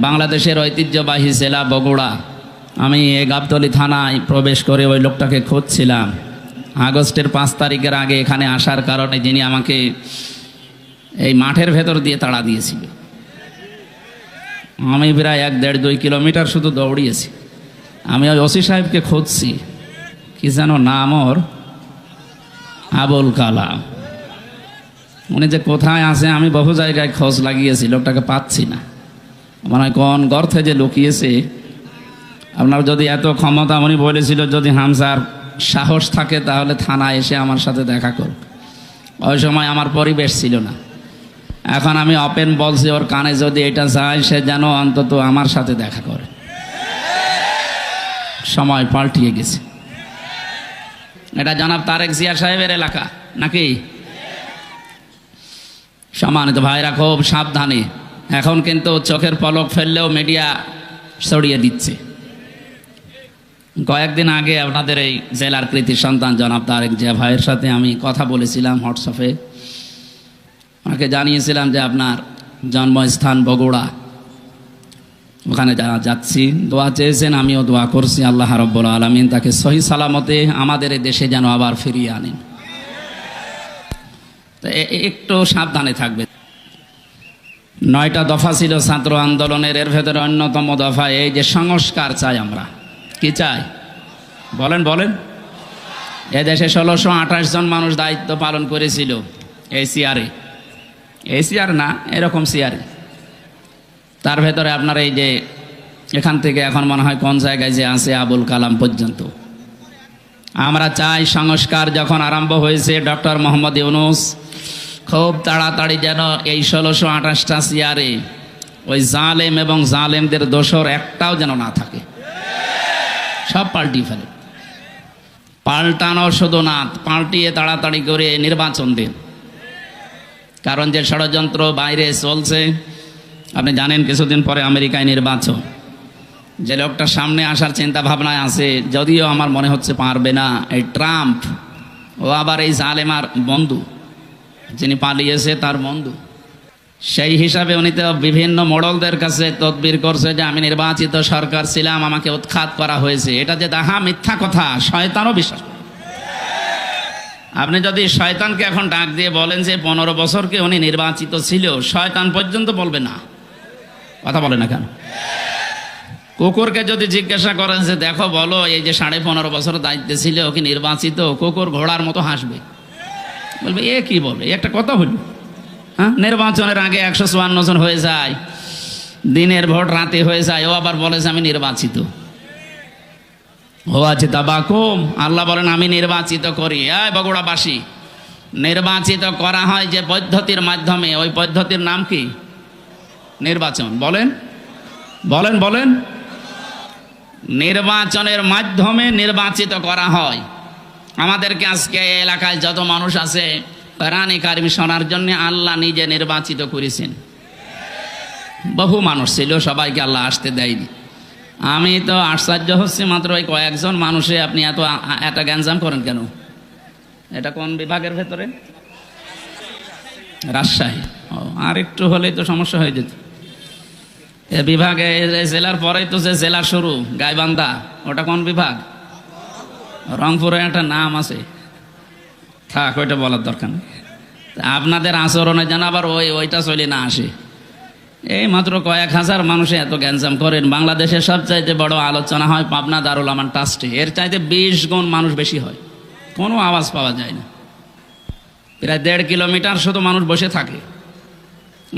বাংলাদেশের ঐতিহ্যবাহী জেলা বগুড়া। আমি এই গাবতলী থানায় প্রবেশ করে ওই লোকটাকে খুঁজছিলাম। আগস্টের 5 তারিখের আগে এখানে আসার কারণে যিনি আমাকে এই মাঠের ভেতর দিয়ে তাড়া দিয়েছিল। আমি প্রায় 1-1.5-2 কিলোমিটার শুধু দৌড়িয়েছি। আমি ওই ওসি সাহেবকে খুঁজছি, কি যেন নাম ওর, আবুল কালাম। উনি যে কোথায় আছে আমি বহু জায়গায় খোঁজ লাগিয়েছি, লোকটাকে পাচ্ছি না। মনে হয় কোন গর্তে যে লুকিয়েছে। আপনার যদি এত ক্ষমতা, উনি বলেছিল যদি হামজার সাহস থাকে তাহলে থানায় এসে আমার সাথে দেখা করুন। ওই সময় আমার পরিবেশ ছিল না। এখন আমি ওপেন বলছি, ওর কানে যদি এটা যায় সে যেন অন্তত আমার সাথে দেখা করে। সময় পাল্টিয়ে গেছে। এটা জনাব তারেক জিয়া সাহেবের এলাকা নাকি? সম্মানিত ভাইরা, খুব সাবধানে। এখন কিন্তু চোখের পলক ফেললেও মিডিয়া ছড়িয়ে দিচ্ছে। কয়েকদিন আগে আপনাদের এই জেলার কৃতি সন্তান জনাব তারেক জিয়া ভাইয়ের সাথে আমি কথা বলেছিলাম হোয়াটসঅ্যাপে। ওনাকে জানিয়েছিলাম যে আপনার জন্মস্থান বগুড়া, ওখানে যাচ্ছি। দোয়া চেয়েছেন, আমিও দোয়া করছি আল্লাহ রাব্বুল আলামিন তাকে সহি সালামতে আমাদের এই দেশে যেন আবার ফিরিয়ে আনেন। তো একটু সাবধানে থাকবে। 9টা দফা ছিল ছাত্র আন্দোলনের, এর ভেতরে অন্যতম দফা এই যে সংস্কার চাই আমরা। কি চাই বলেন বলেন? এদেশে 1628 জন মানুষ দায়িত্ব পালন করেছিল এই সিআরে, এই সিআর না, এরকম সিআরে। তার ভেতরে আপনার এই যে এখান থেকে এখন মনে হয় কোন জায়গায় যে আছে আবুল কালাম পর্যন্ত। আমরা চাই সংস্কার যখন আরম্ভ হয়েছে ডক্টর মোহাম্মদ ইউনূস খুব তাড়াতাড়ি যেন এই 1628টা সিআরে ওই জালেম এবং জালেমদের দোসর একটাও যেন না থাকে, সব পাল্টিয়ে ফেলে। পাল্টানো শুধু না, পাল্টিয়ে তাড়াতাড়ি করে নির্বাচন দিন। কারণ যে ষড়যন্ত্র বাইরে চলছে, আপনি জানেন কিছুদিন পরে আমেরিকায় নির্বাচন। যে লোকটা সামনে আসার চিন্তা ভাবনায় আছে, যদিও আমার মনে হচ্ছে পারবে না, এই ট্রাম্প, ও আবার এই জালেমার বন্ধু, যিনি পালিয়েছে তার বন্ধু। সেই হিসাবে উনি তো বিভিন্ন মোড়লদের কাছে তদবির করছে যে আমি নির্বাচিত সরকার ছিলাম, আমাকে উৎখাত করা হয়েছে। এটা যে দাহা মিথ্যা কথা, শয়তানও বিশ্বাস করে। আপনি যদি শয়তানকে এখন ডাক দিয়ে বলেন যে 15 বছরকে উনি নির্বাচিত ছিল, শয়তান পর্যন্ত বলবে না। কথা বলে না কেন? কুকুরকে যদি জিজ্ঞাসা করেন যে দেখো বলো এই যে 15.5 বছর দায়িত্বে ছিল ও কি নির্বাচিত, কুকুর ঘোড়ার মতো হাসবে, বলবে এ কি বলে, একটা কথা হইল। হ্যাঁ, নির্বাচনের আগে 154 জন হয়ে যায়, দিনের ভোট রাতে হয়ে যায়, ও আবার বলে যে আমি নির্বাচিত। ও আছে তাবাকুম, আল্লাহ বলেন আমি নির্বাচিত করি। বগুড়াবাসী, নির্বাচিত করা হয় যে পদ্ধতির মাধ্যমে, ওই পদ্ধতির নাম কি? নির্বাচন। বলেন বলেন বলেন। নির্বাচনের মাধ্যমে নির্বাচিত করা হয়। আমাদেরকে আজকে এলাকায় যত মানুষ আছে কোরআনে কারিম শোনার জন্য আল্লাহ নিজে নির্বাচিত করেছেন। বহু মানুষ ছিল, সবাইকে আল্লাহ আসতে দেয়নি। আমি তো আশ্চর্য হচ্ছি, মাত্র ওই কয়েকজন মানুষে আপনি এত গ্যাঞ্জাম করেন কেন? এটা কোন বিভাগের ভেতরে? রাজশাহী। ও, আর একটু হলেই তো সমস্যা হয়ে যেত। এ বিভাগে জেলার পরেই তো যে জেলা শুরু, গাইবান্ধা, ওটা কোন বিভাগ? রংপুরে একটা নাম আছে, থাক, ওইটা বলার দরকার নেই। আপনাদের আচরণে যেন আবার ওইটা চলে না আসে। এই মাত্র কয়েক হাজার মানুষে এত গ্যাঞ্জাম করেন। বাংলাদেশের সবচাইতে বড় আলোচনা হয় পাবনা দারুল আমান ট্রাস্টে, এর চাইতে 20 গুণ মানুষ বেশি হয়, কোনো আওয়াজ পাওয়া যায় না। প্রায় 1.5 কিলোমিটার শুধু মানুষ বসে থাকে।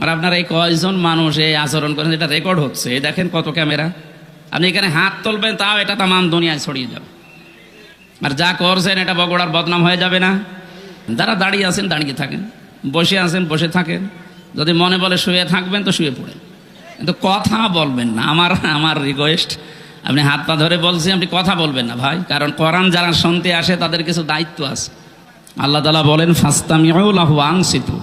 আর আপনার এই কয়জন মানুষ এই আচরণ করেন, এটা রেকর্ড হচ্ছে। এই দেখেন কত ক্যামেরা। আপনি এখানে হাত তুলবেন তাও এটা তামাম দুনিয়ায় ছড়িয়ে যাবে। আর যা করছেন এটা বগুড়ার বদনাম হয়ে যাবে না? যারা দাঁড়িয়ে আছেন দাঁড়িয়ে থাকেন, বসে আছেন বসে থাকেন, যদি মনে বলে শুয়ে থাকবেন তো শুয়ে পড়েন, কিন্তু কথা বলবেন না। আমার রিকোয়েস্ট, আপনি হাত পা ধরে বলছি, আপনি কথা বলবেন না ভাই। কারণ কোরআন যারা শুনতে আসে তাদের কিছু দায়িত্ব আছে। আল্লাহ তাআলা বলেন ফাসতামিউ লাহু ওয়া আনসিতু।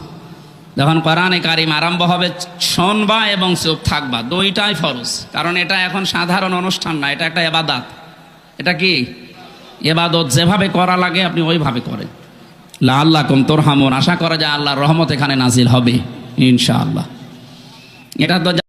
যখন কোরআনে কারিম আরম্ভ হবে শুনবা এবং চুপ থাকবা, দুইটাই ফরজ। কারণ এটা এখন সাধারণ অনুষ্ঠান না, এটা একটা ইবাদত। এটা কি ইবাদত? যেভাবে করা লাগে আপনি ওইভাবে করেন। লাআল্লাকুম তুরহামুন, আশা করা যায় আল্লাহর রহমত এখানে নাজিল হবে ইনশাআল্লাহ। এটা তো